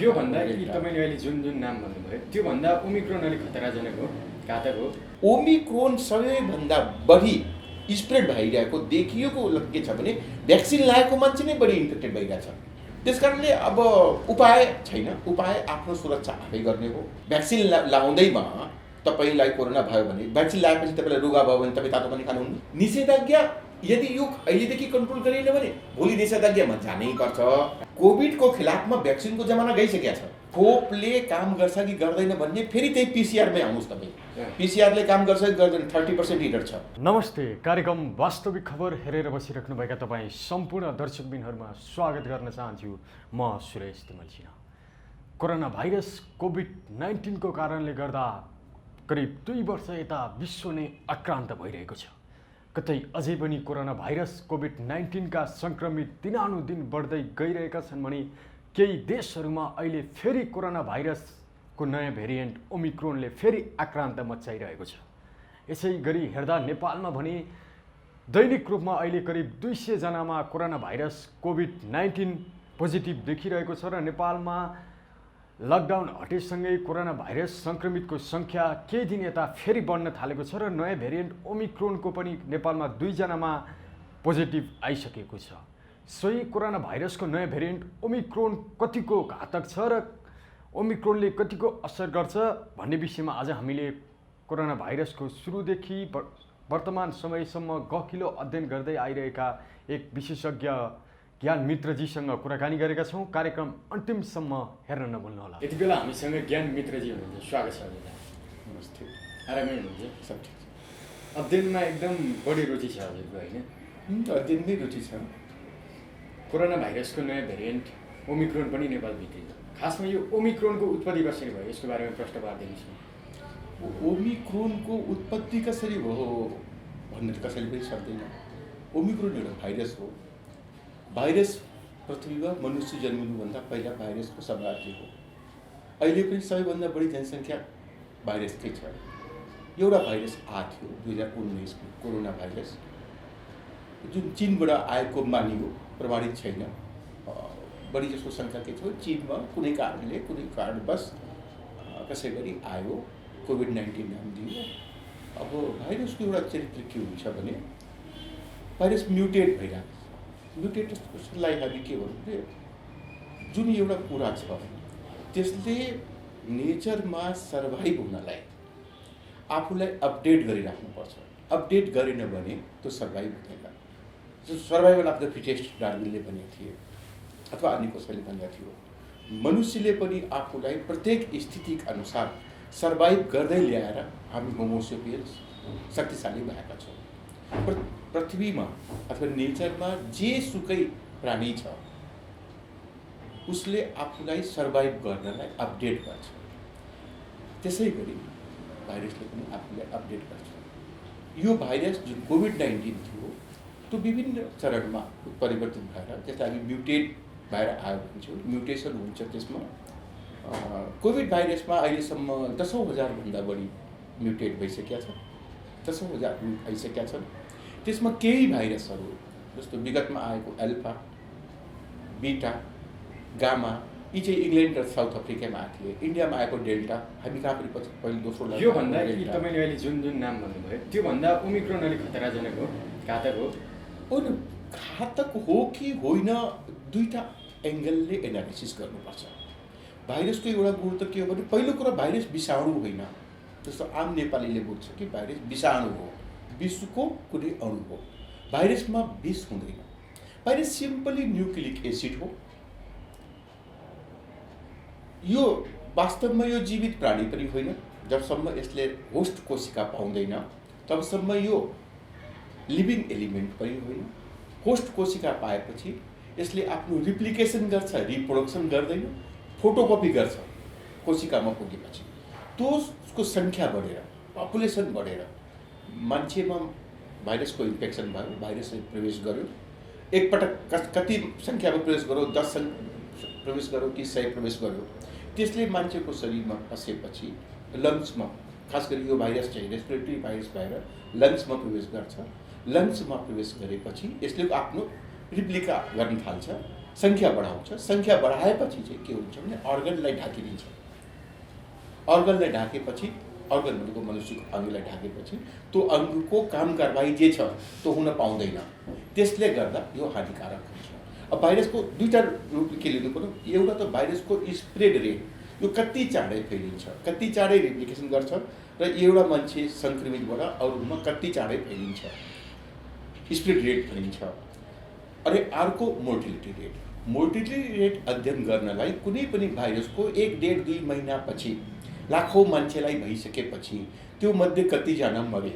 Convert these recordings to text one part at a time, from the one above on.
यो भन्दा कि तपाईले अहिले जुन जुन नाम भन्नुभयो त्यो भन्दा ओमिक्रोन अलिक खतराजनक हो, घातक हो। ओमिक्रोन सबैभन्दा बढी स्प्रेड भइरहेको देखिएको के छ भने भ्याक्सिन लगाएको मान्छे नै बढी इन्फेक्टेड भइरहेछ। त्यसकारणले अब उपाय छैन, उपाय आफ्नो सुरक्षा आफै गर्ने हो। भ्याक्सिन लाउँदैमा तपाईलाई कोरोना भयो भने भ्याक्सिन लगाएपछि तपाईलाई रोगा भयो भने तपाईँ तातो पानी खानुहुन्न। निषेधाज्ञा यदि यो अहिलेदेखि कन्ट्रोल गरिएन भने भोलि निषेधाज्ञामा जानै पर्छ। कोभिडको खिलाफमा भ्याक्सिनको जमाना गइसकेको छ। खोपले काम गर्छ कि गर्दैन भन्ने फेरि त्यही पिसिआरमै आउनुहोस् तपाईँ। पिसिआरले काम गर्छ कि गर्दैन 30% हिटर छ। नमस्ते, कार्यक्रम वास्तविक खबर हेरेर बसिराख्नुभएका तपाईँ सम्पूर्ण दर्शकबिनहरूमा स्वागत गर्न चाहन्छु। म सुरेश तिमल सिंह। कोरोना भाइरस कोभिड-19 को कारणले गर्दा करिब 2 वर्ष यता विश्व नै आक्रान्त भइरहेको छ। कतै अझै पनि कोरोना भाइरस कोभिड-19 का सङ्क्रमित दिनानुदिन बढ्दै गइरहेका छन् भने केही देशहरूमा अहिले फेरि कोरोना भाइरसको नयाँ भेरिएन्ट ओमिक्रोनले फेरि आक्रान्त मचाइरहेको छ। यसै गरी हेर्दा नेपालमा भने दैनिक रूपमा अहिले करिब 200 जनामा कोरोना भाइरस कोभिड-19 पोजिटिभ देखिरहेको छ र नेपालमा लकडाउन हटेसँगै कोरोना भाइरस सङ्क्रमितको सङ्ख्या केही दिन यता फेरि बढ्न थालेको छ र नयाँ भेरिएन्ट ओमिक्रोनको पनि नेपालमा 2 जनामा पोजिटिभ आइसकेको छ। सोही कोरोना भाइरसको नयाँ भेरिएन्ट ओमिक्रोन कतिको घातक छ र ओमिक्रोनले कतिको असर गर्छ भन्ने विषयमा आज हामीले कोरोना भाइरसको सुरुदेखि वर्तमान समयसम्म गहिलो अध्ययन गर्दै आइरहेका एक विशेषज्ञ ज्ञान मित्रजीसँग कुराकानी गरेका छौँ। कार्यक्रम अन्तिमसम्म हेर्न नभुल्नुहोला। यति बेला हामीसँग ज्ञान मित्रजी हुनुहुन्छ, स्वागत छ हजुरलाई। नमस्ते। आरामै हुनुहुन्छ? सब ठिक छ। अध्ययनमा एकदम बढी रुचि छ हजुरको, होइन? अध्ययनमै रुचि छ। कोरोना भाइरसको नयाँ भेरिएन्ट ओमिक्रोन पनि नेपालभित्रै छ। खासमा यो ओमिक्रोनको उत्पत्ति कसरी भयो यसको बारेमा प्रश्न पारिदिनुहोस् न। ओमिक्रोनको उत्पत्ति कसरी भयो भन्ने कसैले पनि सक्दैन। ओमिक्रोन एउटा भाइरस हो। भाइरस पृथ्वीमा मनुष्य जन्मिनुभन्दा पहिला भाइरसको साम्राज्य हो। अहिले पनि सबैभन्दा बढी जनसङ्ख्या भाइरसकै छ। एउटा भाइरस आएको थियो 2019को कोरोना भाइरस, जुन चीनबाट आएको मानियो, प्रमाणित छैन। बढी जसो सङ्ख्या के थियो चीनमा कुनै कारणले कुनै कारणवश कसै गरी आयो, कोभिड-19 नाम दियो। अब भाइरसको एउटा चरित्र के हुन्छ भने भाइरस म्युटेट भइरहेको छ। म्युटेटलाई हामी के भन्नु, जुन एउटा कुरा छ त्यसले नेचरमा सर्भाइभ हुनलाई आफूलाई अपडेट गरिराख्नुपर्छ। अपडेट गरेन भने त्यो सर्भाइभ हुँदैन। सर्भाइभल अफ द फिटेस्ट डार्विनले भनेको थिए अथवा अन्य कसैले भनेको थियो। मनुष्यले पनि आफूलाई प्रत्येक स्थिति अनुसार सर्भाइभ गर्दै ल्याएर हामी होमोसेपियन्स शक्तिशाली भएका छौँ। पृथ्वीमा अथवा नेचरमा जे सुकै प्राणी छ उसले आफूलाई सर्भाइभ गर्नलाई अपडेट गर्छ। त्यसै गरी भाइरसले पनि आफूलाई अपडेट गर्छ। यो भाइरस जुन कोभिड-19 थियो त्यो विभिन्न चरणमा परिवर्तित भएर त्यसलाई हामी म्युटेट भएर आयो भन्छौँ। म्युटेसन हुन्छ त्यसमा। कोभिड भाइरसमा अहिलेसम्म 10,000 भन्दा बढी म्युटेट भइसकेका छ। 10,000 आइसकेका छन्। त्यसमा केही भाइरसहरू जस्तो विगतमा आएको एल्फा, बीटा, गामा यी चाहिँ इङ्ल्यान्ड र साउथ अफ्रिकामा आएको थिए। इन्डियामा आएको डेल्टा, हामी कहाँ पनि पहिलो दोस्रो यो भन्दा कि तपाईँले अहिले जुन जुन नाम भन्नुभयो त्यो भन्दा ओमिक्रोन अलिक खतराजनक हो, घातक हो? होइन, घातक हो कि होइन दुईवटा एङ्गलले एनालिसिस गर्नुपर्छ। भाइरसको एउटा गुण त के हो भने पहिलो कुरा भाइरस विषाणु होइन। जस्तो आम नेपालीले बुझ्छ कि भाइरस विषाणु हो, विषको कुनै अणु हो। भाइरसमा विष हुँदैन। भाइरस सिम्पली न्युक्लिक एसिड हो। यो वास्तवमा यो जीवित प्राणी पनि होइन। जबसम्म यसले होस्ट कोशिका पाउँदैन तबसम्म यो लिभिङ एलिमेन्ट पनि होइन। होस्ट कोशिका पाएपछि यसले आफ्नो रिप्लिकेसन गर्छ, रिप्रोडक्सन गर्दैन, फोटोकपी गर्छ। कोशिकामा पुगेपछि त्यसको सङ्ख्या बढेर, पपुलेसन बढेर मान्छेमा भाइरसको इन्फेक्सन भयो, भाइरसले प्रवेश गर्यो। एकपटक कति सङ्ख्यामा प्रवेश गर्यो, 10 प्रवेश गर्यो कि 100 प्रवेश गर्यो, त्यसले मान्छेको शरीरमा पसेपछि लङ्समा, खास गरी यो भाइरस चाहिँ रेस्पिरेटरी भाइरस भएर लङ्समा प्रवेश गर्छ। लङ्समा प्रवेश गरेपछि यसले आफ्नो रिप्लिका गर्न थाल्छ। सङ्ख्या बढाउँछ। सङ्ख्या बढाएपछि चाहिँ के हुन्छ भने अर्गनलाई ढाकिदिन्छ। अर्गनलाई ढाकेपछि अर्गन भनेको मनुष्यको अङ्गलाई ढाकेपछि त्यो अङ्गको काम कारबाही जे छ त्यो हुन पाउँदैन। त्यसले गर्दा यो हानिकारक हुन्छ। अब भाइरसको दुईवटा रूपले के लिनु पर्यो। एउटा त भाइरसको स्प्रेड रेट, यो कति चाँडै फैलिन्छ, कति चाँडै रेप्लिकेसन गर्छ र एउटा मान्छे सङ्क्रमितबाट अरूमा कति चाँडै फैलिन्छ, स्प्रेड रेट भनिन्छ। अनि अर्को मोर्टिलिटी रेट। मोर्टिलिटी रेट अध्ययन गर्नलाई कुनै पनि भाइरसको 1.5-2 महिनापछि लाखौँ मान्छेलाई भइसकेपछि त्यो मध्ये कतिजना मरे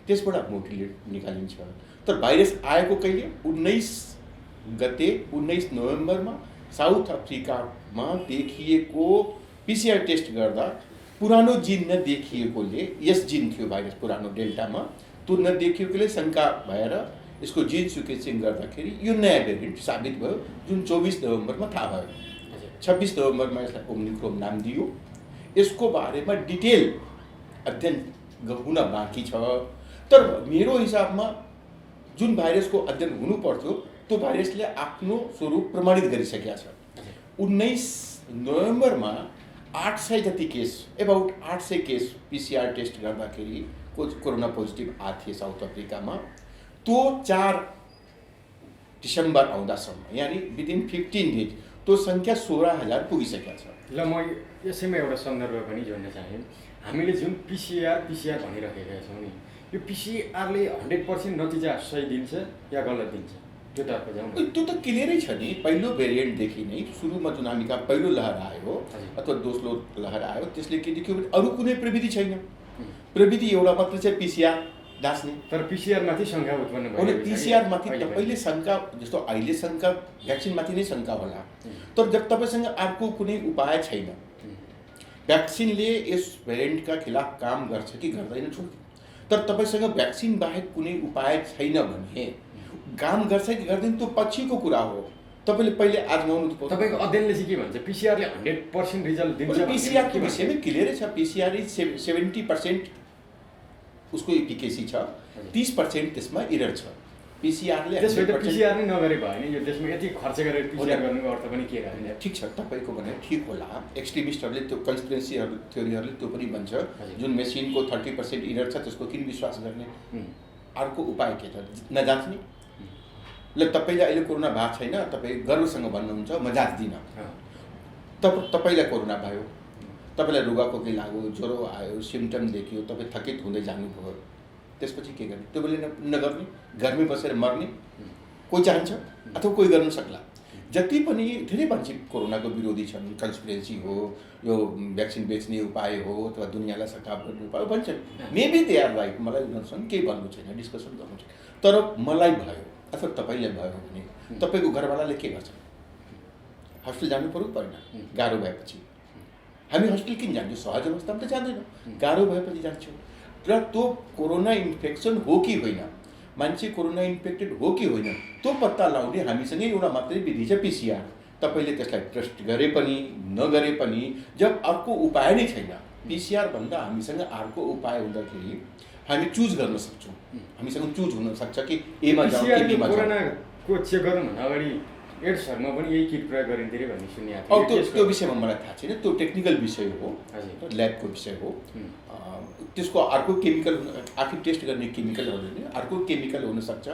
त्यसबाट मोर्टिलिटी निकालिन्छ। तर भाइरस आएको कहिले 19 नोभेम्बरमा साउथ अफ्रिकामा देखिएको पिसिआर टेस्ट गर्दा पुरानो जिन नदेखिएकोले, यस जिन थियो भाइरस पुरानो डेल्टामा, त्यो नदेखिएकोले शङ्का भएर यसको जिन सिक्वेन्सिङ गर्दाखेरि यो नयाँ भेरिएन्ट साबित भयो, जुन 24 नोभेम्बरमा थाहा भयो। 26 नोभेम्बरमा यसलाई ओमिक्रोन नाम दियो। यसको बारेमा डिटेल अध्ययन हुन बाँकी छ। तर मेरो हिसाबमा जुन भाइरसको अध्ययन हुनु पर्थ्यो त्यो भाइरसले आफ्नो स्वरूप प्रमाणित गरिसकेका छ। 19 नोभेम्बरमा 800 जति case, about 800 case PCR test गर्दाखेरि कोरोना पोजिटिभ आएको थिए साउथ अफ्रिकामा। त्यो 4 डिसेम्बर आउँदासम्म, यानि विदिन 15 डेज त्यो सङ्ख्या 16,000 पुगिसकेको छ। ल म यसैमा एउटा सन्दर्भ पनि जोड्न चाहेँ। हामीले जुन पिसिआर भनिरहेका छौँ नि, यो पिसिआरले 100% नतिजा सही दिन्छ या गलत दिन्छ, त्यो तर्फ जाउँ। त्यो त क्लियरै छ नि। पहिलो भेरिएन्टदेखि नै सुरुमा जुन हामी कहाँ पहिलो लहर आयो अथवा दोस्रो लहर आयो, त्यसले के देखियो भने अरू कुनै प्रविधि छैन। प्रविधि एउटा मात्र चाहिँ पिसिआर जाँच्ने। तर पिसिआरमाथि शङ्का उत्पन्न भयो। अनि पिसिआरमाथि तपाईँले शङ्का, जस्तो अहिले शङ्का भ्याक्सिनमाथि नै शङ्का होला। तर जब तपाईँसँग अर्को कुनै उपाय छैन, भ्याक्सिनले यस भेरिएन्टका खिलाफ काम गर्छ कि गर्दैन छोड्यो। तर तपाईँसँग भ्याक्सिन बाहेक कुनै उपाय छैन भने काम गर्छ कि गर्दैन त्यो पछिको कुरा हो। तपाईँले पहिले आजमाउनु पर्छ। तपाईँको अध्ययनले चाहिँ के भन्छ? पिसिआरले 100% रिजल्ट दिन्छ? पिसिआरको विषयमै क्लियरै छ। पिसिआर 70% उसको इफिकेसी छ, 30% त्यसमा इरर छ। पिसिआरले पिसिआर नै नगरे भयो नि यो देशमा यति खर्च गरेर पिसिआर गर्नुको अर्थ पनि के रहन्छ? ठिक छ, तपाईँको भने ठिक होला। एक्सट्रिमिस्टहरूले त्यो कन्स्पिरेसी थ्योरीहरूले त्यो पनि भन्छ, जुन मेसिनको 30% इरर छ त्यसको किन विश्वास गर्ने? अर्को उपाय के छ? नजाँच्ने। ल तपाईँले अहिले कोरोना भएको छैन, तपाईँ गर्वसँग भन्नुहुन्छ म जाँच्दिनँ। तपाईँलाई कोरोना भयो, तपाईँलाई रुगाखोकी लाग्यो, ज्वरो आयो, सिम्टम देखियो, तपाईँ थकित हुँदै जानुभयो, त्यसपछि के गर्ने? त्यो बेला नगर्ने, घरमै बसेर मर्ने कोही चाहन्छ अथवा कोही गर्न सक्ला। जति पनि धेरै मान्छे कोरोनाको विरोधी छन्, कन्स्पिरेसी हो, यो भ्याक्सिन बेच्ने उपाय हो अथवा दुनियाँलाई सकाप गर्ने उपाय भन्छन्। मेबी दे आर राइट, मलाई उनीहरूसँग केही भन्नु छैन, डिस्कसन गर्नु छैन। तर मलाई भयो अथवा तपाईँलाई भयो भने तपाईँको घरवालाले के गर्छ? हस्पिटल जानु पर्यो परेन? गाह्रो भएपछि हामी हस्पिटल किन जान्छौँ? सहज अवस्थामा त जाँदैनौँ, गाह्रो भएपछि जान्छौँ। र त्यो कोरोना इन्फेक्सन हो कि होइन, मान्छे कोरोना इन्फेक्टेड हो कि होइन, त्यो पत्ता लगाउने हामीसँग एउटा मात्रै विधि छ, पिसिआर। तपाईँले त्यसलाई ट्रस्ट गरे पनि नगरे पनि जब अर्को उपाय नै छैन, पिसिआर भन्दा हामीसँग अर्को उपाय हुँदाखेरि हामी चुज गर्न सक्छौँ। हामीसँग चुज हुनसक्छ कि एमा जाउँ कि बीमा जाउँ। कोरोनाको चेक गर्नुभन्दा अगाडि एड्सहरूमा पनि यही किट प्रयोग गरिन्थ्यो अरे भन्ने सुनेको थिएँ। त्यो विषयमा मलाई थाहा छैन, त्यो टेक्निकल विषय हो, ल्याबको विषय हो। त्यसको अर्को केमिकल, आखिर टेस्ट गर्ने केमिकलहरू अर्को केमिकल हुनसक्छ,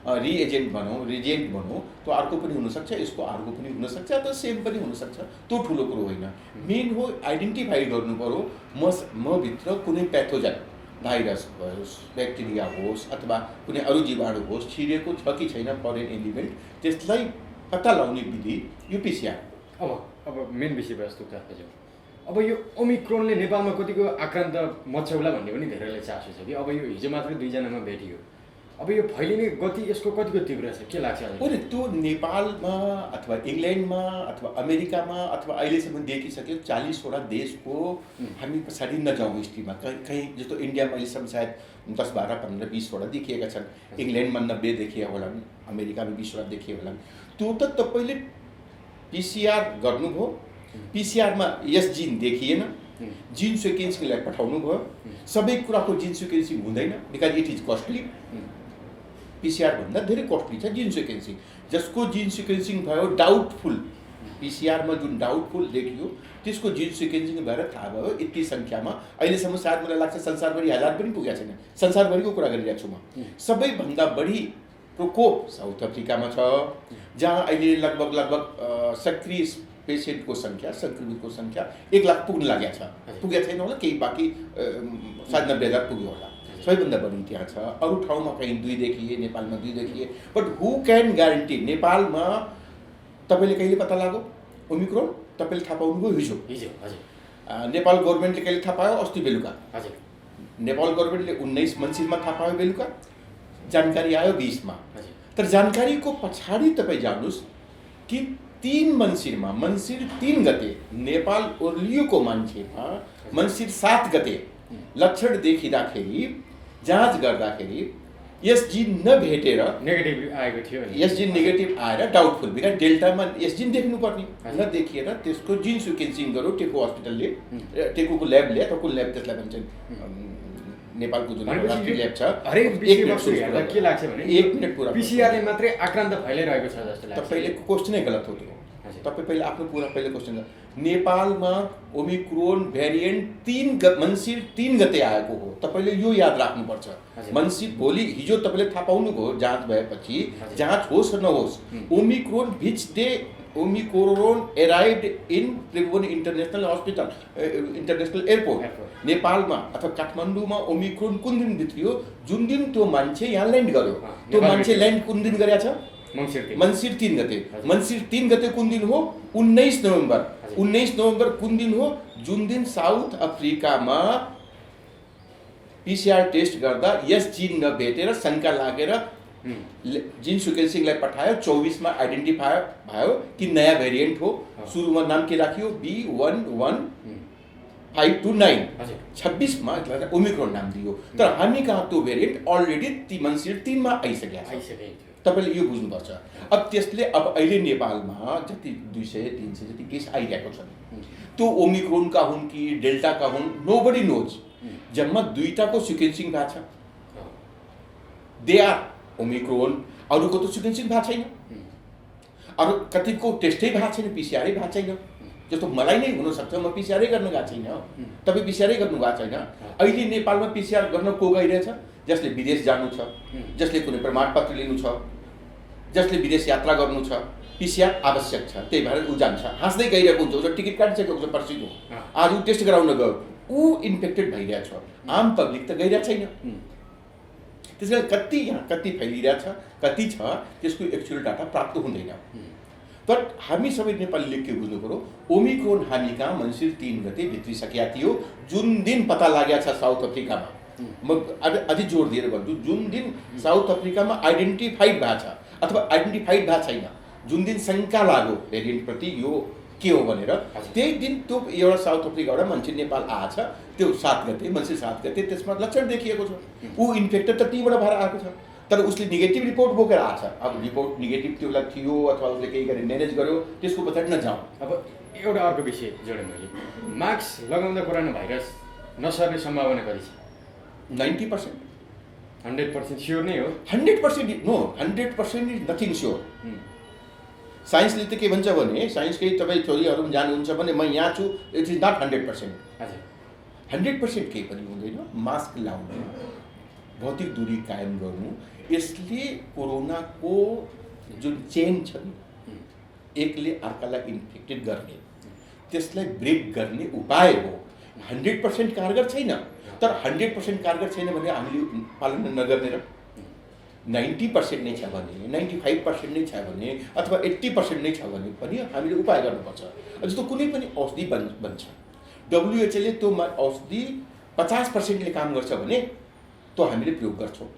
रिएजेन्ट भनौँ, रिजेन्ट भनौँ, त्यो अर्को पनि हुनसक्छ, यसको अर्को पनि हुनसक्छ, त सेम पनि हुनसक्छ। त्यो ठुलो कुरो होइन। मेन हो आइडेन्टिफाई गर्नु पऱ्यो मभित्र कुनै प्याथोजन, भाइरस होस्, ब्याक्टेरिया होस् अथवा कुनै अरू जीवाणु होस् छिरेको छ कि छैन फरेन एलिमेन्ट, त्यसलाई पत्ता लगाउने विधि यो पिसिआर। अब मेन विषयवस्तुतर्फ जाउँ। अब यो ओमिक्रोनले नेपालमा कतिको आक्रान्त मच्याउला भन्ने पनि धेरैलाई चासो छ कि अब यो हिजो मात्रै 2 जनामा भेटियो, अब यो फैलिने गति यसको कतिको तीव्र छ, के लाग्छ? होइन, त्यो नेपालमा अथवा इङ्ल्यान्डमा अथवा अमेरिकामा अथवा अहिलेसम्म देखिसक्यो 40वटा देशको हामी पछाडि नजाउँ हिस्ट्रीमा। कहीँ जस्तो इन्डियामा अहिलेसम्म सायद 10, 12, 15, 20वटा देखिएका छन्, इङ्ल्यान्डमा 90 देखिए होला, अमेरिकामा 20वटा देखिए होला। त्यो त तपाईँले पिसिआर गर्नुभयो, पिसिआरमा यस जिन देखिएन, जिन सिक्वेन्सिङलाई पठाउनु भयो, सबै कुराको जिन सिक्वेन्सिङ हुँदैन बिकज इट इज कस्टली। पिसिआरभन्दा धेरै कस्टली छ जिन सिक्वेन्सिङ, जसको जिन सिक्वेन्सिङ भयो डाउटफुल, पिसिआरमा जुन डाउटफुल देखियो त्यसको जिन सिक्वेन्सिङ भएर थाहा भयो यति सङ्ख्यामा। अहिलेसम्म सायद मलाई लाग्छ संसारभरि 1000 पनि पुगेको छैन, संसारभरिको कुरा गरिरहेको छु म। सबैभन्दा बढी प्रकोप साउथ अफ्रिकामा छ, जहाँ अहिले लगभग सक्रिय पेसेन्टको सङ्ख्या, सङ्क्रमितको सङ्ख्या 1 लाख पुग्न लागेको छ। पुगेको छैन होला, केही बाँकी सायद 90,000 पुग्यो होला। सबैभन्दा बढी त्यहाँ छ। अरू ठाउँमा कहीँ 2 देखिए, नेपालमा 2 देखिए। But who can guarantee? नेपालमा तपाईँले कहिले पत्ता लाग्यो ओमिक्रोन? तपाईँले थाहा पाउनुभयो हिजो। नेपाल गभर्मेन्टले कहिले थाहा पायो? अस्ति बेलुका। नेपाल गभर्मेन्टले 19 मङ्सिरमा थाहा पायो बेलुका, जानकारी आयो 20 मा। तर जानकारीको पछाडि तपाईँ जानुहोस् कि 3 मङ्सिरमा, मङ्सिर 3 गते नेपाल ओर्लियोको मान्छेमा मङ्सिर 7 गते लक्षण देखिँदाखेरि जाँच गर्दाखेरि यस जिन नभेटेर नेगेटिभ आएको थियो। यस जिन नेगेटिभ आएर डाउटफुल, बिकज डेल्टामा यस जिन देख्नुपर्ने नदेखिएर त्यसको जिन सिक्वेन्सिङ गर्यो टेको हस्पिटलले, टेकोको ल्याबले, अथवा कुन ल्याब त्यसलाई भन्छ नेपालको जुन राष्ट्रिय ल्याब छ। हरेक विषयवस्तु हेर्दा के लाग्छ भने 1 मिनट पुरा पिसिआरले मात्रै आक्रान्त फैलिरहेको छ जस्तो लाग्छ। तपाईँले क्वेसनै गलत हो त्यो। तपाईँ पहिला आफ्नो पुरा पहिला क्वेसन गर्नु। नेपालमा ओमिक्रोन भेरिएन्ट मङ्सिर 3 गते आएको हो, तपाईँले यो याद राख्नुपर्छ। मङ्सिर भोलि हिजो तपाईँले थाहा पाउनुभयो जाँच भएपछि, जाँच होस् र नहोस्, Omicron which day Omicron arrived in Tribhuvan international hospital, international airport नेपालमा अथवा काठमाडौँमा ओमिक्रोन कुन दिन भित्रियो? जुन दिन त्यो मान्छे यहाँ ल्यान्ड गर्यो। त्यो मान्छे ल्यान्ड कुन दिन गरेको छ? मङ्सिर 3 गते। मङ्सिर 3 गते कुन दिन हो? 19 नोभेम्बर। 19 नोभेम्बर कुन दिन हो? जुन दिन साउथ अफ्रिकामा पिसिआर टेस्ट गर्दा यस जिन नभेटेर शङ्का लागेर जिन सिक्वेन्सिङलाई पठायो। 24 मा आइडेन्टिफाई भयो कि नयाँ भेरिएन्ट हो। सुरुमा नाम के राखियो? B11529। 26 मा ओमिक्रोन नाम दियो। तर हामी कहाँ त्यो भेरिएन्ट अलरेडी मङ्सिर 3 मा आइसकेको छ। तपाईँले यो बुझ्नुपर्छ। अब त्यसले अब अहिले नेपालमा जति 200-300 जति केस आइरहेको छन्, त्यो ओमिक्रोनका हुन् कि डेल्टाका हुन्, नोबडी नोज। जम्मा 2टाको सिक्वेन्सिङ भएको छ। दे आर ओमिक्रोन, अरूको त सिक्वेन्सिङ भएको छैन, अरू कतिको टेस्टै भएको छैन, पिसिआरै भएको छैन। जस्तो मलाई नै हुनसक्छ, म पिसिआरै गर्न गएको छैन, तपाईँ पिसिआरै गर्नु गएको छैन। अहिले नेपालमा पिसिआर गर्न को गइरहेछ? जसले विदेश जानु छ, जसले कुनै प्रमाणपत्र लिनु छ, जसले विदेश यात्रा गर्नु छ, पिसिआर आवश्यक छ। त्यही भएर ऊ जान्छ, हाँस्दै गइरहेको हुन्छ, उसले टिकट काटिसकेको छ पर्सिको, आज ऊ टेस्ट गराउन गयो, ऊ इन्फेक्टेड भइरहेछ। आम पब्लिक त गइरहेको छैन। त्यसैले कति यहाँ कति फैलिरहेछ, कति छ, त्यसको एक्चुअल डाटा प्राप्त हुँदैन। बट हामी सबै नेपालीले के बुझ्नु पऱ्यो? ओमिक्रोन हामी कहाँ मङ्सिर 3 गते भित्रिसकेका थियो, जुन दिन पत्ता लागेको छ साउथ अफ्रिकामा। म अझै जोड दिएर भन्छु, जुन दिन साउथ अफ्रिकामा आइडेन्टिफाइड भएको छ अथवा आइडेन्टिफाइड भएको छैन, जुन दिन शङ्का लाग्यो भेरिएन्टप्रति यो के हो भनेर, त्यही दिन त्यो एउटा साउथ अफ्रिकाबाट मान्छे नेपाल आएछ। त्यो 7 गते, मङ्सिर 7 गते, त्यसमा लक्षण देखिएको छ। ऊ इन्फेक्टेड त त्यहीँबाट भएर आएको छ, तर उसले नेगेटिभ रिपोर्ट बोकेर आएछ। अब रिपोर्ट नेगेटिभ त्यो बेला थियो अथवा उसले केही गरेर म्यानेज गर्यो, त्यसको पछाडि नजाउँ। अब एउटा अर्को विषय जोडेँ मैले, मास्क लगाउँदा कोरोना भाइरस नसर्ने सम्भावना कति छ? 90%। 100% स्योर नै हो? 100% नो, 100% इज नथिङ स्योर। साइन्सले त के भन्छ भने, साइन्सकै तपाईँ थ्योरीहरूमा जानुहुन्छ भने म यहाँ छु, इट इज नट 100%। 100% केही पनि हुँदैन। मास्क लाउनु, भौतिक दूरी कायम गर्नु, यसले कोरोनाको जुन चेन छ नि, एकले अर्कालाई इन्फेक्टेड गर्ने, त्यसलाई ब्रेक गर्ने उपाय हो। 100% कारगर छैन, तर 100% कारगर छैन भने हामीले पालन नगर्ने र 90% नै छ भने, 95% नै छ भने, अथवा 80% नै छ भने पनि हामीले उपाय गर्नुपर्छ। जस्तो कुनै पनि औषधि बन्छ, WHO ले त्यो औषधि 50%ले काम गर्छ भने त्यो हामीले प्रयोग गर्छौँ।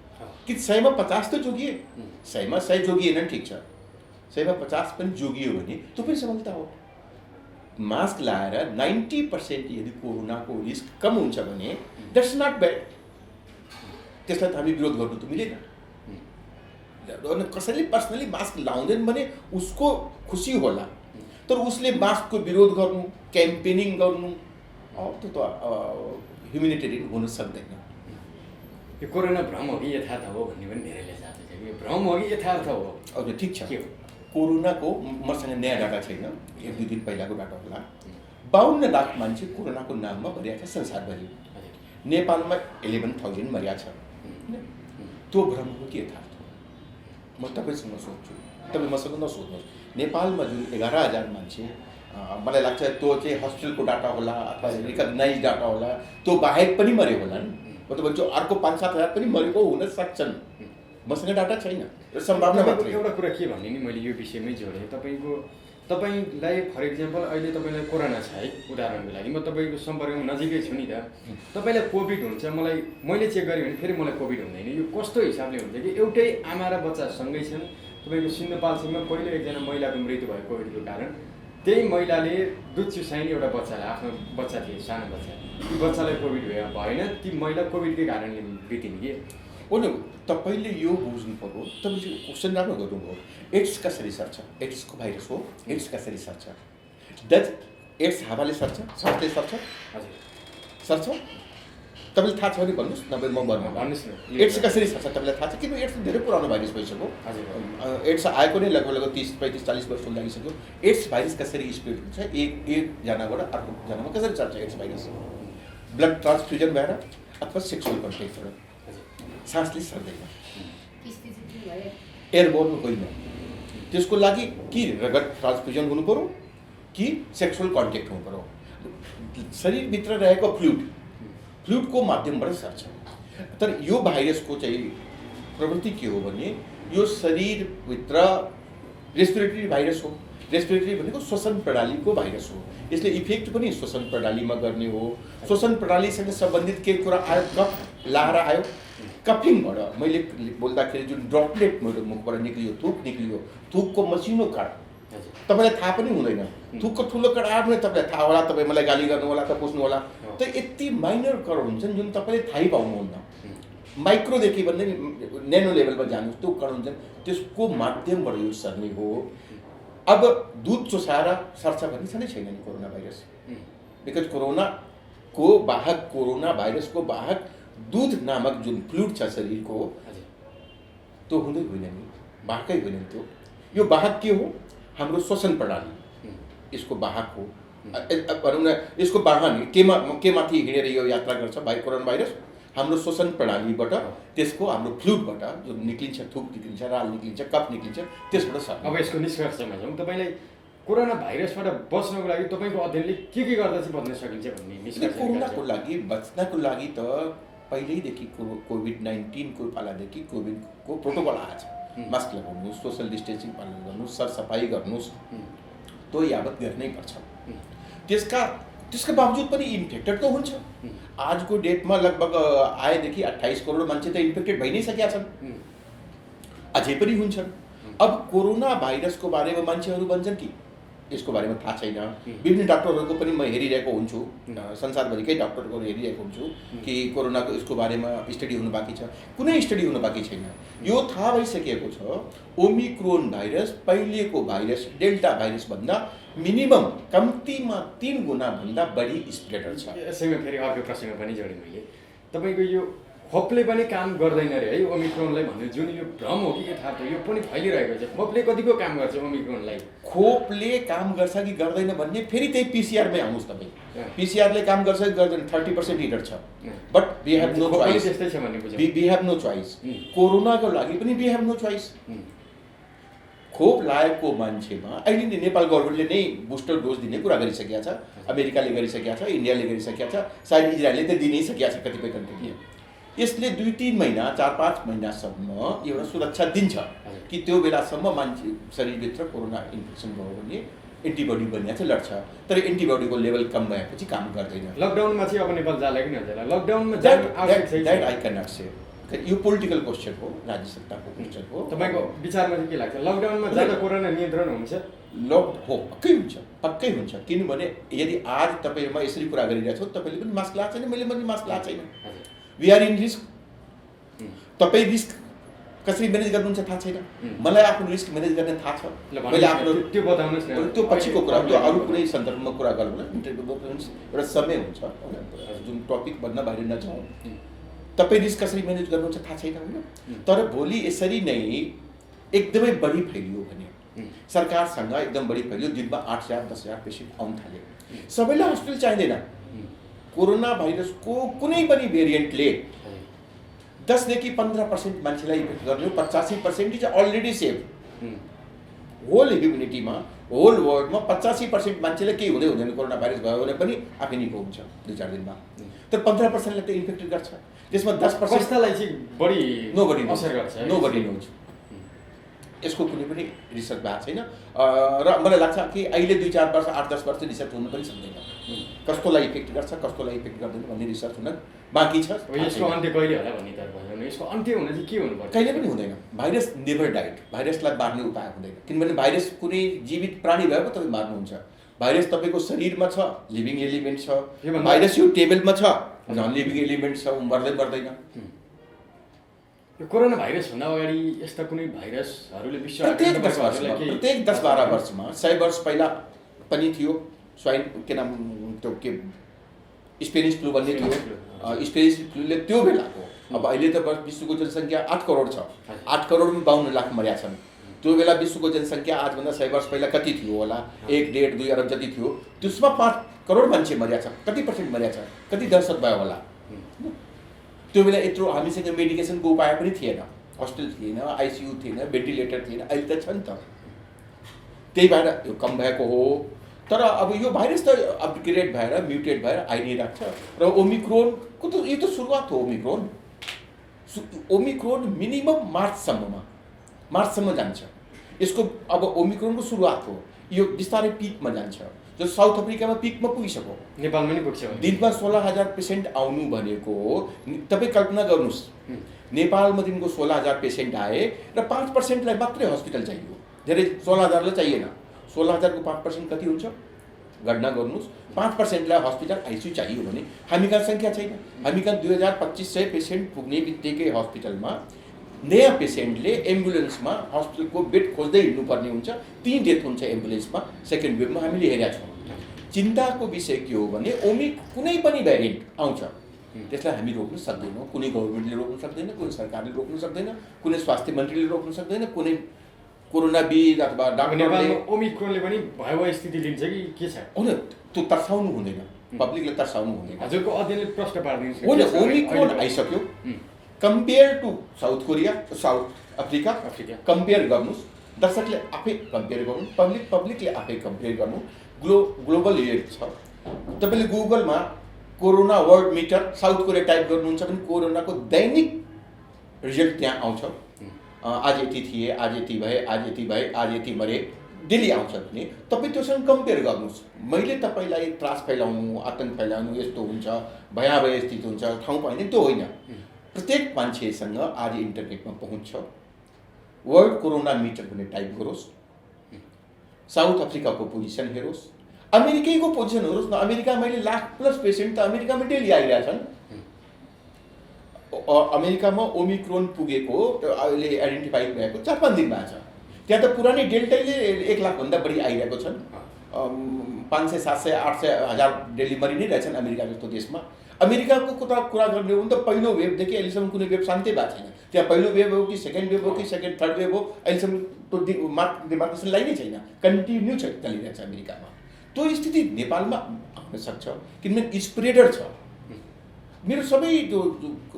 कि 100मा 50 त जोगिए, 100मा 100 जोगिएन ठिक छ, 100मा 50 पनि जोगियो भने त्यो पनि सफलता हो। मास्क लगाएर 90% यदि कोरोनाको रिस्क कम हुन्छ भने द्याट्स नट ब्याड। त्यसलाई त हामी विरोध गर्नु त मिलेन। कसैले पर्सनली मास्क लाउँदैन भने उसको खुसी होला, तर उसले मास्कको विरोध गर्नु, क्याम्पेनिङ गर्नु, त्यो त ह्युमेनिटेरियन हुन सक्दैन। यो कोरोना भ्रम हो कि यथार्थ हो भन्ने पनि धेरैले चाहन्छ कि भ्रम हो कि यथार्थ हो? अब ठिक छ, के हो? कोरोनाको मसँग नयाँ डाटा छैन, 1-2 दिन पहिलाको डाटा होला। 52 लाख मान्छे कोरोनाको नाममा मरिया छ संसारभरि। नेपालमा 11,000 मरिया छ। त्यो भ्रम हो कि यथार्थ हो? म तपाईँसँग सोध्छु, तपाईँ मसँग नसोध्नुहोस्। नेपालमा जुन 11,000 मान्छे, मलाई लाग्छ त्यो चाहिँ हस्पिटलको डाटा होला अथवा रिकग्नाइज डाटा होला, त्यो बाहेक पनि मऱ्यो होला नि। मतलब जो अर्को 5-7 हजार पनि मरेको हुन सक्छन्। मसँग डाटा छैन, र सम्भावना मात्रै। एउटा कुरा के भन्ने नि, मैले यो विषयमै जोडेँ। तपाईँलाई फर इक्जाम्पल अहिले तपाईँलाई कोरोना छ है, उदाहरणको लागि म तपाईँको सम्पर्कमा नजिकै छु नि त। तपाईँलाई कोभिड हुन्छ, मैले चेक गरेँ भने फेरि मलाई कोभिड हुँदैन। यो कस्तो हिसाबले हुन्छ कि एउटै आमा र बच्चा सँगै छन्। तपाईँको सिन्धुपाल्चोकमा पहिलो एकजना महिलाको मृत्यु भयो कोभिडको कारण। त्यही महिलाले दुध चुसाइने एउटा बच्चालाई, आफ्नो बच्चा थिए, सानो बच्चा, ती बच्चालाई कोभिड भएन, ती महिला कोभिडकै कारणले बितिन् कि। हो नि, तपाईँले यो बुझ्नु पर्यो। तपाईँले क्वेसन राम्रो गर्नुभयो। एड्स कसरी सर्छ? एड्सको भाइरस हो, एड्स कसरी सर्छ? एड्स हावाले सर्छ, सासले सर्छ? हजुर सर्छ? तपाईँले थाहा छ भने भन्नुहोस्, नभए म भन्नु। भन्नुहोस् न। एड्स कसरी सर्छ तपाईँलाई थाहा छ? किन एड्स धेरै पुरानो भाइरस भइसक्यो। हजुर एड्स आएको नै लगभग 30-35-40 वर्ष लागिसक्यो। एड्स भाइरस कसरी स्प्रेड हुन्छ? एकजनाबाट अर्कोजनामा कसरी सर्छ एड्स भाइरस? ब्लड ट्रान्सफ्युजन भएर अथवा सेक्सुअल कन्ट्याक्टबाट। सासले सर्दैन, एयरबोर्न होइन। त्यसको लागि कि रगत ट्रान्सफ्युजन हुनु पर्यो कि सेक्सुअल कन्ट्याक्ट हुनु पर्यो। शरीरभित्र रहेको फ्लुइडको माध्यमबाट सर्छ। तर यो भाइरसको चाहिँ प्रवृत्ति के हो भने यो शरीरभित्र रेस्पिरेटरी भाइरस हो। रेस्पिरेटरी भनेको श्वसन प्रणालीको भाइरस हो। यसले इफेक्ट पनि श्वसन प्रणालीमा गर्ने हो। श्वसन प्रणालीसँग सम्बन्धित केही कुरा आयो, कफ लाएर आयो, कफिङबाट मैले बोल्दाखेरि जुन ड्रपलेट मेरो मुखबाट निक्लियो, थुक निक्लियो, थुकको मसिनो कण तपाईँलाई थाहा पनि हुँदैन। थुकको ठुलो कण आयो भने तपाईँलाई थाहा होला, तपाईँ मलाई गाली गर्नु होला, त पुस्नु होला। त यति माइनर कण हुन्छन् जुन तपाईँले थाहै पाउनुहुन्न। माइक्रोदेखि भन्दा न्यानो लेभलमा जानुहोस्, त्यो कण हुन्छन्, त्यसको माध्यमबाट यो सर्ने हो। अब दुध चुसाएर सर्छ भन्ने छ नै छैन नि कोरोना भाइरस। बिकज कोरोना भाइरसको बाहक दूध नामक जुन फ्लुइड छ शरीरको, त्यो हुँदै होइन नि, बाहकै होइन त्यो। यो बाहक के हो? हाम्रो श्वसन प्रणाली यसको बाहक हो। भनौँ न, यसको वाहन के माथि हिँडेर यो यात्रा गर्छ कोरोना भाइरस? हाम्रो श्वसन प्रणालीबाट, त्यसको हाम्रो फ्लुइडबाट जो निक्लिन्छ, थुक निक्लिन्छ, राल निक्लिन्छ, कफ निक्लिन्छ, त्यसबाट सर्छ। अब यसको निष्कर्षमा जाउँ। तपाईँलाई कोरोना भाइरसबाट बच्नको लागि तपाईँको अध्ययनले के गर्दा चाहिँ बच्न सकिन्छ भन्ने निष्कर्ष? कोरोनाको लागि बच्नको लागि त पहिल्यैदेखि कोभिड-19 को पालादेखि कोभिडको प्रोटोकल आएछ। मास्क लगाउनुहोस्, सोसल डिस्टेन्सिङ पालन गर्नुहोस्, सरसफाइ गर्नुहोस्, त्यो यावत गर्नै पर्छ। त्यसका बावजुद पनि इन्फेक्टेड त हुन्छ। आजको डेटमा लगभग आएदेखि 28 करोड मान्छे त इन्फेक्टेड भइ नै सकेका छन्, अझै पनि हुन्छन्। अब कोरोना भाइरसको बारेमा मान्छेहरू भन्छन् कि यसको बारेमा थाहा छैन। विभिन्न डाक्टरहरूको पनि म हेरिरहेको हुन्छु, संसारभरिकै डाक्टरहरू हेरिरहेको हुन्छु कि कोरोनाको यसको बारेमा स्टडी हुनु बाँकी छ। कुनै स्टडी हुनु बाँकी छैन। यो थाहा भइसकेको छ ओमिक्रोन भाइरस पहिलेको भाइरस डेल्टा भाइरसभन्दा मिनिमम कम्तीमा 3 गुणा भन्दा बढी स्प्रेडर छ। यसैमा फेरि अर्को प्रश्न पनि जोडेँ मैले। तपाईँको यो खोपले पनि काम गर्दैन रे है ओमिक्रोनलाई भन्ने जुन यो भ्रम हो कि यथार्थ, यो पनि फैलिरहेको छ। खोपले कतिको काम गर्छ ओमिक्रोनलाई? खोपले काम गर्छ कि गर्दैन भन्ने फेरि त्यही पिसिआरमै आउनुहोस् तपाईँ। पिसिआरले काम गर्छ कि गर्दैन, 30% हिटर छ। But we have no choice. त्यस्तै छ भन्ने बुझ्नु। We have no choice. कोरोनाको लागि पनि वी हेभ नो चोइस। खोप लागेको मान्छेमा अहिले नै नेपाल गभर्मेन्टले नै बुस्टर डोज दिने कुरा गरिसकेका छ। अमेरिकाले गरिसकेका छ, इन्डियाले गरिसकेका छ, सायद इजरायलले त दिनै सकेका छ कतिपय कन्ट्रीले। यसले 2-3 महिना 4-5 महिनासम्म एउटा सुरक्षा दिन्छ कि त्यो बेलासम्म मान्छे शरीरभित्र कोरोना इन्फेक्सन भयो भने एन्टिबडी बनिया चाहिँ लड्छ। तर एन्टिबडीको लेभल कम भएपछि काम गर्दैन। लकडाउनमा चाहिँ अब नेपाल जाला कि नजाला? लकडाउनमा जानु आवश्यक छैन। दैट आई क्यान नट से। यो पोलिटिकल क्वेसन हो, राज्य सत्ताको क्वेसन हो। तपाईँको विचारमा चाहिँ के लाग्छ? लकडाउनमा जाँदा कोरोना नियन्त्रण हुन्छ? पक्कै हुन्छ। किनभने यदि आज तपाईँमा यसरी कुरा गरिरहेको छ, तपाईँले पनि मास्क लगाएको छैन, मैले पनि मास्क लगाएको छैन। We are in risk. तपाईँ रिस्क कसरी म्यानेज गर्नुहुन्छ थाहा छैन, मलाई आफ्नो रिस्क म्यानेज गर्ने थाहा छ। मैले आफ्नो त्यो बताउनुहोस् न। त्यो पछिको कुरा, त्यो अरू कुनै सन्दर्भमा कुरा गरौँ न। इन्टरभ्यूमा एउटा समय हुन्छ जुन टपिक भन्न बाहिर नजाउँ। तपाईँ रिस्क कसरी म्यानेज गर्नुहुन्छ थाहा छैन होइन। तर भोलि यसरी नै एकदमै बढी फैलियो भने सरकारसँग एकदम बढी फैलियो, दिनमा 8,000 10,000 पेसेन्ट आउन थाल्यो, सबैलाई हस्पिटल चाहिँदैन। कोरोना भाइरसको कुनै पनि भेरिएन्टले 10 देखि 15% मान्छेलाई इफेक्ट गर्ने, 85% इज अलरेडी सेफ। होल ह्युमेनिटीमा, होल वर्ल्डमा 85% मान्छेलाई केही हुँदैन, कोरोना भाइरस भयो भने पनि आफै निको हुन्छ 2-4 दिनमा। तर 15%लाई त इन्फेक्टेड गर्छ, त्यसमा 10% कस्तालाई चाहिँ बढी नोबडी असर गर्छ, नोबडी नोज। यसको कुनै पनि रिसर्च भएको छैन र मलाई लाग्छ कि अहिले 2-4 वर्ष 8-10 वर्ष रिसर्च हुनु पनि सक्दैन। कस्तोलाई इफेक्ट गर्छ कस्तोलाई इफेक्ट गर्दैन भन्ने रिसर्च हुन बाँकी छ। यसको अन्त्य कहिले होला भन्ने त भयो, यसको अन्त्य हुन चाहिँ के हुनुपर्छ? कहिले पनि हुँदैन। भाइरस नेभर डाइड, भाइरसलाई मार्ने उपाय हुँदैन, किनभने भाइरस कुनै जीवित प्राणी भए पो तपाईँ मार्नुहुन्छ। भाइरस तपाईँको शरीरमा छ, लिभिङ एलिमेन्ट छ, भाइरस यो टेबलमा छ, नन लिभिङ एलिमेन्ट छ, मर्दैन। यो कोरोना भाइरस भन्दा अगाडि यस्ता कुनै भाइरसहरूले विश्व प्रत्येक 10-12 वर्षमा 100 वर्ष पहिला पनि थियो स्वाइन के नाम त्यो के स्पेनिस फ्लू भन्ने थियो। स्पेनिस फ्लूले त्यो बेलाको, अब अहिले त विश्वको जनसङ्ख्या 8 करोड छ, 8 करोडमा 52 लाख मर्या छन्। त्यो बेला विश्वको जनसङ्ख्या आजभन्दा 100 वर्ष पहिला कति थियो होला? 1.5-2 अरब जति थियो। त्यसमा 5 करोड मान्छे मर्या छ, कति % मर्या छ, कति दहशत भयो होला? त्यो बेला यत्रो हामीसँग मेडिकेसनको उपाय पनि थिएन, हस्पिटल थिएन, आइसियु थिएन, भेन्टिलेटर थिएन, अहिले त छ नि त। त्यही भएर यो कम भएको हो। तर अब यो भाइरस त अपग्रेड भएर म्युटेट भएर आइ नै राख्छ र ओमिक्रोनको त यो त सुरुवात हो। ओमिक्रोन मिनिमम मार्चसम्म जान्छ। यसको अब ओमिक्रोनको सुरुवात हो, यो बिस्तारै पिकमा जान्छ। जो साउथ अफ्रिकामा पिकमा पुगिसक्यो, नेपालमा नि पुग्छ। दिनमा 16,000 पेसेन्ट आउनु भनेको तपाईँ कल्पना गर्नुहोस्, नेपालमा दिनको 16,000 पेसेन्ट आए र 5%लाई मात्रै हस्पिटल चाहियो, धेरै 16,000लाई चाहिएन। 16,000 को 5% कति हुन्छ गणना गर्नुहोस्। 5%लाई हस्पिटल आइसियु चाहियो भने हामी कहाँ सङ्ख्या छैन। हामी कहाँ 2,500 पेसेन्ट पुग्ने बित्तिकै हस्पिटलमा नयाँ पेसेन्टले एम्बुलेन्समा हस्पिटलको बेड खोज्दै हिँड्नुपर्ने हुन्छ। 3 डेथ हुन्छ एम्बुलेन्समा। सेकेन्ड वेभमा हामीले हेरेका छौँ। चिन्ताको विषय के हो भने कुनै पनि भेरिएन्ट आउँछ, त्यसलाई हामी रोक्न सक्दैनौँ। कुनै गभर्मेन्टले रोक्न सक्दैन, कुनै सरकारले रोक्न सक्दैन, कुनै स्वास्थ्य मन्त्रीले रोक्न सक्दैन, कुनै कोरोनाविद अथवा डाक्टरले। ओमिक्रोनले पनि भयावह स्थिति लिन्छ कि के छ? होइन, त्यो तर्साउनु हुँदैन, पब्लिकले तर्साउनु हुँदैन। हजुरको अध्ययनले प्रश्न पारिदिन्छ। होइन, ओमिक्रोन आइसक्यो, compare to South Korea, South Africa compare गर्नुहोस्। दर्शकले आफै कम्पेयर गर्नु, पब्लिकले आफै कम्पेयर गर्नु। ग्लोबल हेड छ। तपाईँले गुगलमा corona world meter south Korea type गर्नुहुन्छ भने कोरोनाको दैनिक रिजल्ट त्यहाँ आउँछ। आज यति थिए, आज यति भए, आज यति भए, आज यति मरे, डेली आउँछ भने तपाईँ त्योसँग कम्पेयर गर्नुहोस्। मैले तपाईँलाई त्रास फैलाउनु, आतङ्क फैलाउनु, यस्तो हुन्छ, भयावह स्थिति हुन्छ, ठाउँ पाइने त्यो होइन। प्रत्येक मान्छेसँग आज इन्टरनेटमा पहुँच छ। वर्ल्ड कोरोना मिटर भन्ने टाइप गरोस्, साउथ अफ्रिकाको पोजिसन हेरोस्, अमेरिकैको पोजिसन हेरोस् न। अमेरिका मैले लाख+ पेसेन्ट त अमेरिकामा डेली आइरहेछन्। अमेरिकामा ओमिक्रोन पुगेको अहिले आइडेन्टिफाई भएको 4-5 दिनमा छ। त्यहाँ त पुरानै डेल्टाले 1 लाखभन्दा बढी आइरहेको छन्। 500, 700, 800, 1000 डेली मरि नै रहेछन् अमेरिका जस्तो देशमा। अमेरिकाको कुरा गर्ने हो भने त पहिलो वेभदेखि अहिलेसम्म कुनै वेभ शान्तै भएको छैन। त्यहाँ पहिलो वेभ हो कि सेकेन्ड वेभ हो कि थर्ड वेभ हो, अहिलेसम्म त्यो डिमार्केसन लाइनै छैन, कन्टिन्यू चलिरहेछ अमेरिकामा। त्यो स्थिति नेपालमा आउन सक्छ किनभने स्प्रेडर छ। मेरो सबै जो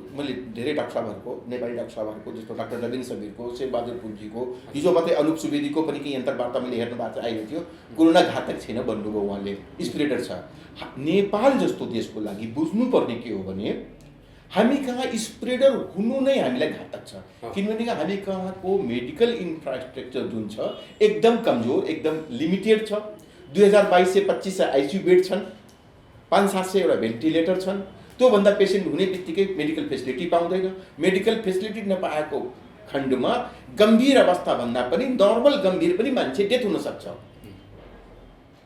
मैले धेरै डाक्टर साहबहरूको, नेपाली डाक्टर साहबहरूको, जस्तो डाक्टर रविन्द्र समीरको, शेरबहादुर पुन्जीको, हिजो मात्रै अनुप सुवेदीको पनि केही अन्तर्वार्ता मैले हेर्नु भएको आएको थियो। कोरोना घातक छैन भन्नुभयो उहाँले, स्प्रेडर छ। नेपाल जस्तो देशको लागि बुझ्नुपर्ने के हो भने हामी कहाँ स्प्रेडर हुनु नै हामीलाई घातक छ। किनभने हामी कहाँको मेडिकल इन्फ्रास्ट्रक्चर जुन छ एकदम कमजोर, एकदम लिमिटेड छ। 2,225 आइसियु बेड छन्, 500-700 एउटा भेन्टिलेटर छन्। त्योभन्दा पेसेन्ट हुने बित्तिकै मेडिकल फेसिलिटी पाउँदैन। मेडिकल फेसिलिटी नपाएको खण्डमा गम्भीर अवस्थाभन्दा पनि नर्मल गम्भीर पनि मान्छे डेथ हुन सक्छ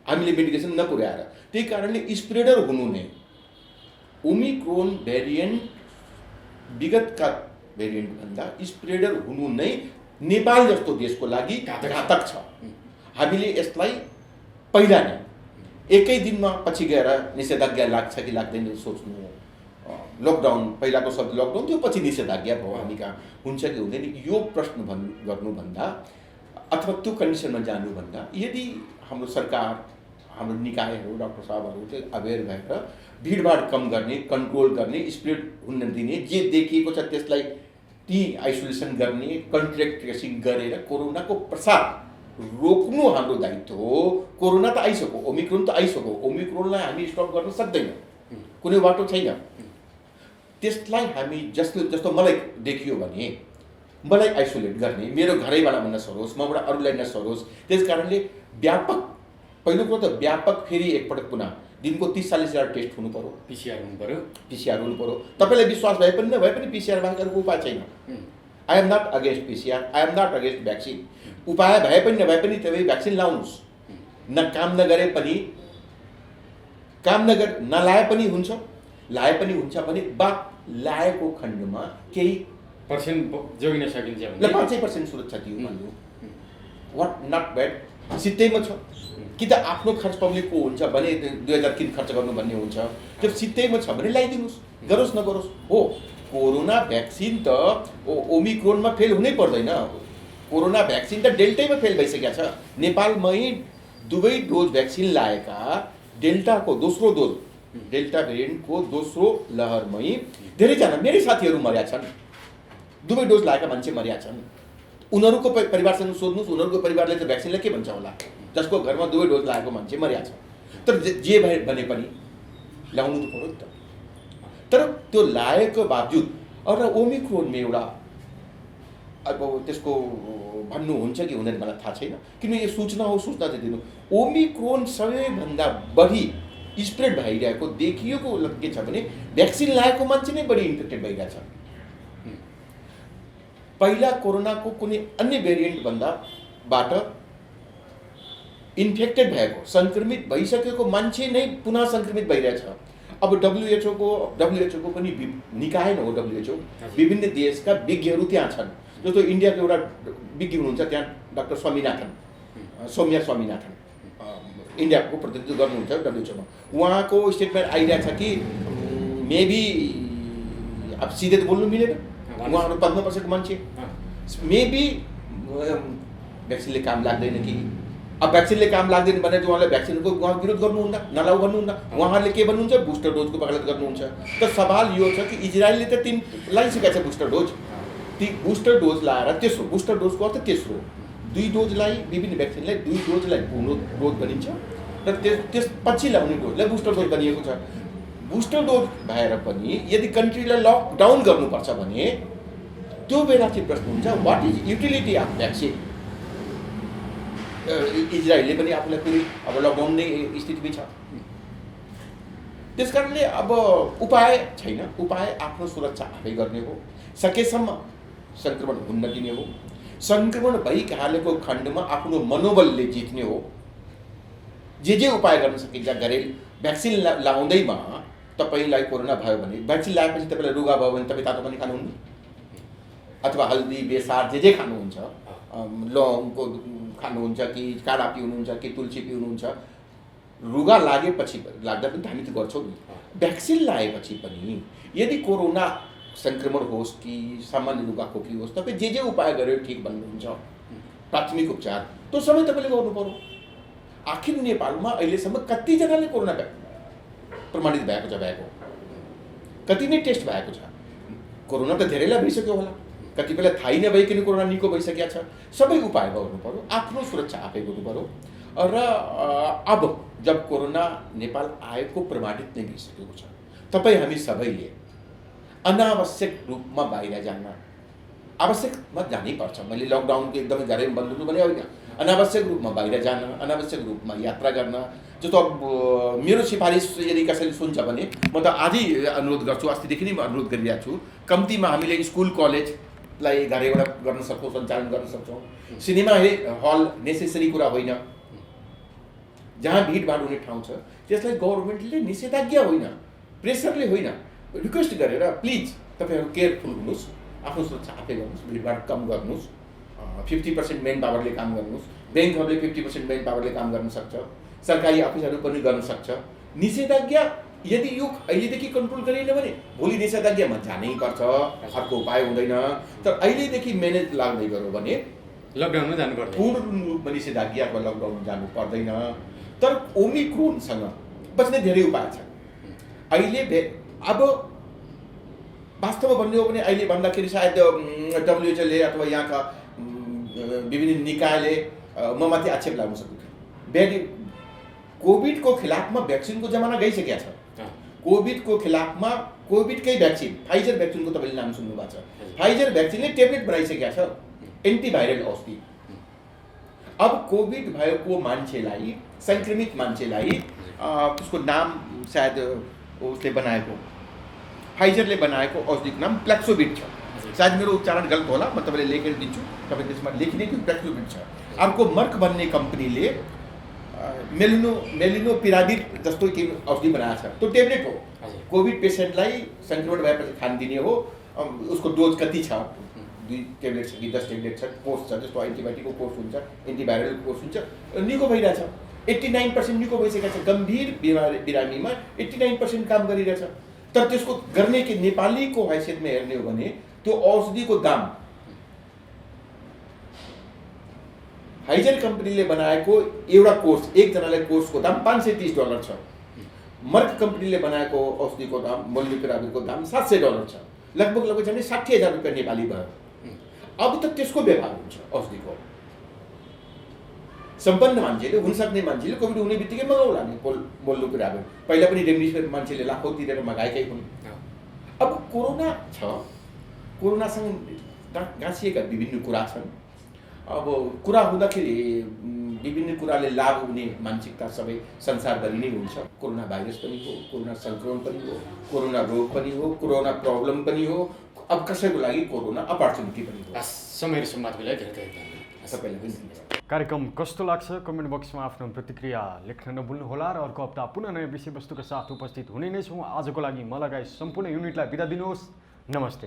हामीले मेडिकेसन नपुर्याएर। त्यही कारणले स्प्रेडर हुनु नै ओमिक्रोन भेरिएन्ट विगतका भेरिएन्टभन्दा स्प्रेडर हुनु नै नेपाल जस्तो देशको लागि घातक छ। हामीले यसलाई पहिला नै एकै दिनमा पछि गएर निषेधाज्ञा लाग्छ कि लाग्दैन सोच्नु लकडाउन पहिलाको शब्द लकडाउन त्यो पछि निषेधाज्ञा भयो हामी कहाँ हुन्छ कि हुँदैन यो प्रश्न गर्नुभन्दा अथवा त्यो कन्डिसनमा जानुभन्दा यदि हाम्रो सरकार हाम्रो निकायहरू डाक्टर साहबहरू चाहिँ अवेर भएर भिडभाड कम गर्ने कन्ट्रोल गर्ने स्प्रेड हुन दिने जे देखिएको छ त्यसलाई ती आइसोलेसन गर्ने कन्ट्र्याक्ट ट्रेसिङ गरेर कोरोनाको प्रसार रोक्नु हाम्रो दायित्व हो। कोरोना त आइसक्यो, ओमिक्रोन त आइसक्यो, ओमिक्रोनलाई हामी स्टप गर्न सक्दैन, कुनै बाटो छैन। त्यसलाई हामी जस्तो मलाई देखियो भने मलाई आइसोलेट गर्ने, मेरो घरैबाट नसरोस्, मबाट अरूलाई नसरोस्। त्यस कारणले व्यापक पहिलो कुरो त व्यापक फेरि एकपटक पुनः दिनको 30-40 हजार टेस्ट हुनु पर्यो, पिसिआर हुनु पर्यो। तपाईँलाई विश्वास भए पनि नभए पनि पिसिआर बाहेक अरूको उपाय छैन। I am not against PCR, I am not against vaccine. उपाय भए पनि नभए पनि तपाईँ भ्याक्सिन लाउनुहोस्। काम नगरे पनि नलाए पनि हुन्छ, लाए पनि हुन्छ भने लाएको खण्डमा केही पर्सेन्ट जोगिन सकिन्छ भने 5% सुरक्षा दियो भन्नु वाट नट ब्याड। सित्तैमा छ कि त आफ्नो खर्च पब्लिकको हुन्छ भने 2000 किन खर्च गर्नु भन्ने हुन्छ। त्यो सित्तैमा छ भने ल्याइदिनुहोस्, गरोस् नगरोस्। हो, कोरोना भ्याक्सिन त ओमिक्रोनमा फेल हुनै पर्दैन। कोरोना भ्याक्सिन त डेल्टैमा फेल भइसकेको छ। नेपालमै दुवै डोज भ्याक्सिन लाएका डेल्टाको दोस्रो डोज, डेल्टा भेरिएन्टको दोस्रो लहरमै धेरैजना मेरै साथीहरू मर्या छन्। दुवै डोज लाएका मान्छे मर्या छन्। उनीहरूको परिवारसँग सोध्नुहोस्, उनीहरूको परिवारले त भ्याक्सिनलाई के भन्छ होला, जसको घरमा दुवै डोज लागेको मान्छे मर्या छ। तर जे भए भने पनि ल्याउनु त पऱ्यो नि त। तर त्यो लाएको बावजुद र ओमिक्रोनमा एउटा अब त्यसको भन्नुहुन्छ कि हुँदैन मलाई थाहा छैन, किन यो सूचना हो, सूचना चाहिँ दिनु। ओमिक्रोन सबैभन्दा बढी स्प्रेड भइरहेको देखिएको के छ भने भ्याक्सिन लगाएको मान्छे नै बढी इन्फेक्टेड भइरहेछ। पहिला कोरोनाको कुनै अन्य भेरिएन्टबाट इन्फेक्टेड भएको संक्रमित भइसकेको मान्छे नै पुनः संक्रमित भइरहेछ। अब WHO को पनि निकाय न हो WHO, विभिन्न देशका विज्ञहरू त्यहाँ छन्। जस्तो इन्डियाको एउटा विज्ञ हुनुहुन्छ त्यहाँ डाक्टर सौम्या स्वामीनाथन, इन्डियाको प्रतिनिधित्व गर्नुहुन्छ WHO मा। उहाँको स्टेटमेन्ट आइरहेछ कि मेबी अब सिधै त बोल्नु मिलेन, उहाँहरू 15% मान्छे मेबी भ्याक्सिनले काम लाग्दैन कि। अब भ्याक्सिनले काम लाग्दैन भने उहाँले भ्याक्सिनको उहाँ विरोध गर्नुहुन्न, नलाउ भन्नुहुन्न। उहाँहरूले के भन्नुहुन्छ, बुस्टर डोजको वकालत गर्नुहुन्छ। त सवाल यो छ कि इजरायलले त 3 लगाइसकेको छ बुस्टर डोज। ती बुस्टर डोज लाएर तेस्रो, बुस्टर डोजको अर्थ तेस्रो, 2 डोजलाई विभिन्न भ्याक्सिनलाई 2 डोजलाई पूर्ण डोज भनिन्छ र त्यसपछि लाउने डोजलाई बुस्टर डोज भनिएको छ। बुस्टर डोज भएर पनि यदि कन्ट्रीलाई लकडाउन गर्नुपर्छ भने त्यो बेला चाहिँ प्रश्न हुन्छ what is utility of vaccine. इजरायलले पनि आफूलाई पुरै अब लकडाउन नै स्थितिमै छ। त्यस कारणले अब उपाय छैन। उपाय आफ्नो सुरक्षा आफै गर्ने हो, सकेसम्म सङ्क्रमण हुन नदिने हो, सङ्क्रमण भइहालेको खण्डमा आफ्नो मनोबलले जित्ने हो। जे उपाय गर्न सकिन्छ गरे। भ्याक्सिन लाउँदैमा तपाईँलाई कोरोना भयो भने भ्याक्सिन लगाएपछि तपाईँलाई रुगा भयो भने तपाईँ तातो पानी खानुहुन्न अथवा हल्दी बेसार जे खानुहुन्छ, लौङको खानुहुन्छ कि काढा पिउनुहुन्छ कि तुलसी पिउनुहुन्छ, रुगा लागेपछि लाग्दा पनि हामी त गर्छौँ नि। भ्याक्सिन लगाएपछि पनि यदि कोरोना सङ्क्रमण होस् कि सामान्य रुगाखोकी होस्, तपाईँ जे उपाय गरेर ठिक भन्नुहुन्छ, प्राथमिक उपचार त्यो सबै तपाईँले गर्नु पर्यो। आखिर नेपालमा अहिलेसम्म कतिजनाले कोरोना प्रमाणित भएको छ, कति नै टेस्ट भएको छ। कोरोना त धेरैलाई भइसक्यो होला, कतिपयलाई थाहै नभइकन कोरोना निको भइसकेको छ। सबै उपाय गर्नु पर्यो, आफ्नो सुरक्षा आफै गर्नु पर्यो। र अब जब कोरोना नेपाल आएको प्रमाणित नै भइसकेको छ, तपाईँ हामी सबैले अनावश्यक रूपमा बाहिर जान आवश्यकमा जानै पर्छ। मैले लकडाउनको एकदमै घरै बन्द हुनु भने होइन, अनावश्यक रूपमा बाहिर जान, अनावश्यक रूपमा यात्रा गर्न। जस्तो अब मेरो सिफारिस यदि कसैले सुन्छ भने म त आजै अनुरोध गर्छु, अस्तिदेखि नै म अनुरोध गरिरहेको छु, कम्तीमा हामीले स्कुल कलेजलाई घरैबाट गर्न सक्छौँ, सञ्चालन गर्न सक्छौँ। सिनेमा हल नेसेसरी कुरा होइन, जहाँ भिडभाड हुने ठाउँ छ त्यसलाई गभर्मेन्टले निषेधाज्ञा होइन, प्रेसरले होइन, रिक्वेस्ट गरेर प्लिज तपाईँहरू केयरफुल हुनुहोस्, आफ्नो सुरक्षा आफै गर्नुहोस्, भिडभाड कम गर्नुहोस्, 50% मेन पावरले काम गर्नुहोस्। ब्याङ्कहरूले 50% मेन पावरले काम गर्न सक्छ, सरकारी अफिसहरू पनि गर्न सक्छ। निषेधाज्ञा यदि यो अहिलेदेखि कन्ट्रोल गरिएन भने भोलि निषेधाज्ञामा जानै पर्छ, अर्को उपाय हुँदैन। तर अहिलेदेखि म्यानेज लाग्दै गऱ्यो भने लकडाउनमा जानु पर्दैन। पूर्ण रूपमा निषेधाज्ञा अथवा लकडाउन जानु पर्दैन। तर ओमिक्रोनसँग बच्ने धेरै उपाय छ। अहिले अब वास्तवमा भन्ने हो भने अहिले भन्दाखेरि सायद WHO अथवा यहाँका विभिन्न निकायले म माथि आक्षेप लाग्न सक्दैन। कोभिडको खिलाफमा भ्याक्सिनको जमाना गइसकेको छ। कोभिडको खिलाफमा कोभिडकै भ्याक्सिन फाइजर भ्याक्सिनको तपाईँले नाम सुन्नुभएको छ। फाइजर भ्याक्सिनले टेब्लेट बनाइसकेको छ, एन्टिभाइरल औषधि। अब कोभिड भएको मान्छेलाई, सङ्क्रमित मान्छेलाई उसको नाम सायद उसले बनाएको, फाइजरले बनाएको औषधिको नाम प्लेक्सोभिड छ। सायद मेरो उच्चारण गलत होला, म तपाईँलाई लेखेर दिन्छु, तपाईँ त्यसमा लेखिदिनु। प्लेक्सोभिड छ। अर्को मर्क भन्ने कम्पनीले मेलिनोपिराविर जस्तो के औषधि बनाएको छ, त्यो टेब्लेट हो। कोभिड पेसेन्टलाई सङ्क्रमण भएपछि खान दिने हो। उसको डोज कति छ, 2 टेब्लेट छ कि 10 टेब्लेट छ, कोर्स छ। जस्तो एन्टिबायोटिकको कोर्स हुन्छ, एन्टिभाइरल कोर्स हुन्छ, निको भइरहेछ। 89% निको भइसकेको छ। गम्भीर बिरामीमा 89% काम गरिरहेछ। तर त्यसको गर्ने कि नेपालीको हैसियतमा हेर्ने हो भने त्यो औषधिको दाम फाइजर कम्पनीले बनाएको एउटा कोर्स, एकजनालाई कोर्सको दाम $530 छ। मर्क कम्पनीले बनाएको औषधिको दाम, मोलुपिराविरको दाम $700 छ। लगभग झन् 60,000 रुपियाँ नेपाली भयो। अब त त्यसको व्यवहार हुन्छ औषधिको। सम्पन्न मान्छेले, हुनसक्ने मान्छेले कोभिड हुने बित्तिकै मगाउला नि मोलुपिराविर। पहिला पनि रेमडेसिभिर मान्छेले लाखौँ तिरेर मगाएकै हुन्। अब कोरोना छ, कोरोनासँग गाँसिएका विभिन्न कुरा छन्। अब कुरा हुँदाखेरि विभिन्न कुराले लाभ हुने मानसिकता सबै संसारभरि नै हुन्छ। कोरोना भाइरस पनि हो, कोरोना सङ्क्रमण पनि हो, कोरोना रोग पनि हो, कोरोना प्रब्लम पनि हो। अब कसैको लागि कोरोना अपर्च्युनिटी पनि हो। समय र सम्वादको लागि धेरै धन्यवाद। सबैलाई पनि धन्यवाद। कार्यक्रम कस्तो लाग्छ कमेन्ट बक्समा आफ्नो प्रतिक्रिया लेख्न नभुल्नुहोला र अर्को हप्ता पुनः नयाँ विषयवस्तुका साथ उपस्थित हुने नै छौँ। आजको लागि म लगायत सम्पूर्ण युनिटलाई बिदा दिनुहोस्। नमस्ते।